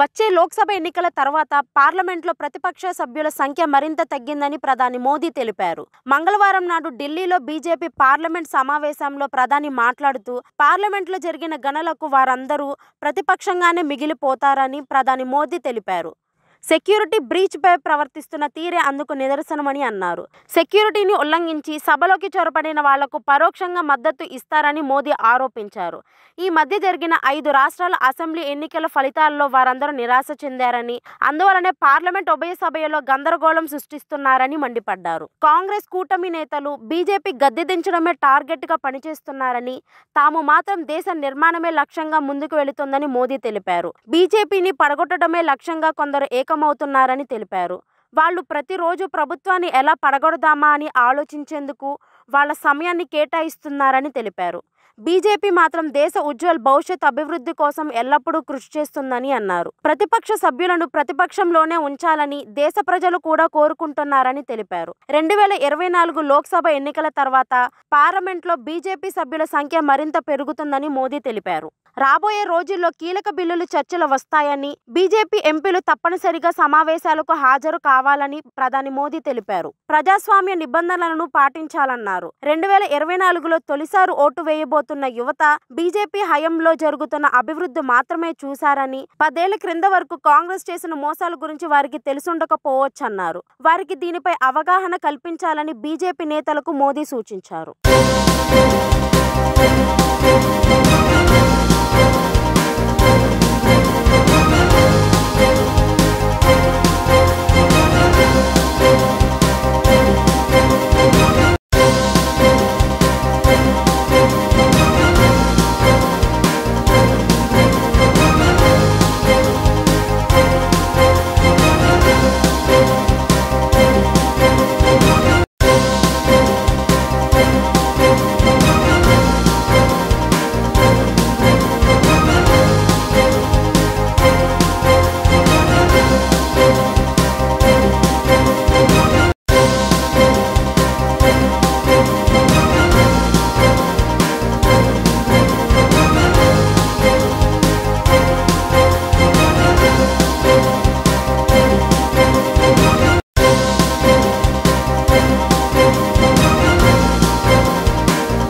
వచ్చే లోక్సభ ఎన్నికల తర్వాత పార్లమెంట్లో ప్రతిపక్ష సభ్యుల సంఖ్య మరింత తగ్గిందని ప్రధాని మోదీ తెలిపారు. మంగళవారం నాడు ఢిల్లీలో బీజేపీ పార్లమెంట్ సమావేశంలో ప్రధాని మాట్లాడుతూ పార్లమెంట్లో జరిగిన గణనలకు వారందరూ ప్రతిపక్షంగానే మిగిలిపోతారని ప్రధాని మోదీ తెలిపారు. సెక్యూరిటీ బ్రీచ్పై ప్రవర్తిస్తున్న తీరే అందుకు నిదర్శనమని అన్నారు. సెక్యూరిటీని ఉల్లంఘించి సభలోకి చొరబడిన వాళ్లకు పరోక్షంగా మద్దతు ఇస్తారని మోదీ ఆరోపించారు. ఈ మధ్య జరిగిన 5 రాష్ట్రాల అసెంబ్లీ ఎన్నికల ఫలితాల్లో వారందరూ నిరాశ చెందారని, అందువలనే పార్లమెంట్ ఉభయ సభలో గందరగోళం సృష్టిస్తున్నారని మండిపడ్డారు. కాంగ్రెస్ కూటమి నేతలు బీజేపీ గద్దె దించడమే టార్గెట్గా పనిచేస్తున్నారని, తాము మాత్రం దేశ నిర్మాణమే లక్ష్యంగా ముందుకు వెళుతుందని మోదీ తెలిపారు. బీజేపీని పడగొట్టడమే లక్ష్యంగా కొందరు ఏకమవుతున్నారని తెలిపారు. వాళ్ళు ప్రతిరోజు ప్రభుత్వాన్ని ఎలా పడగొడదామా అని ఆలోచించేందుకు వాళ్ళ సమయాన్ని కేటాయిస్తున్నారని తెలిపారు. బీజేపీ మాత్రం దేశ ఉజ్వల భవిష్యత్ అభివృద్ధి కోసం ఎల్లప్పుడూ కృషి చేస్తుందని అన్నారు. ప్రతిపక్ష సభ్యులను ప్రతిపక్షంలోనే ఉంచాలని దేశ ప్రజలు కూడా కోరుకుంటున్నారని తెలిపారు. 2024 లోక్సభ ఎన్నికల తర్వాత పార్లమెంట్లో బీజేపీ సభ్యుల సంఖ్య మరింత పెరుగుతుందని మోదీ తెలిపారు. రాబోయే రోజుల్లో కీలక బిల్లులు చర్చలు వస్తాయని, బీజేపీ ఎంపీలు తప్పనిసరిగా సమావేశాలకు హాజరు కావాలని ప్రధాని మోదీ తెలిపారు. ప్రజాస్వామ్య నిబంధనలను పాటించాలన్నారు. 2024లో తొలిసారి ఓటు వేయబోతున్న యువత బీజేపీ హయాంలో జరుగుతున్న అభివృద్ధి మాత్రమే చూశారని, 10 ఏళ్ల క్రింద వరకు కాంగ్రెస్ చేసిన మోసాల గురించి వారికి తెలిసుండకపోవచ్చన్నారు. వారికి దీనిపై అవగాహన కల్పించాలని బీజేపీ నేతలకు మోదీ సూచించారు.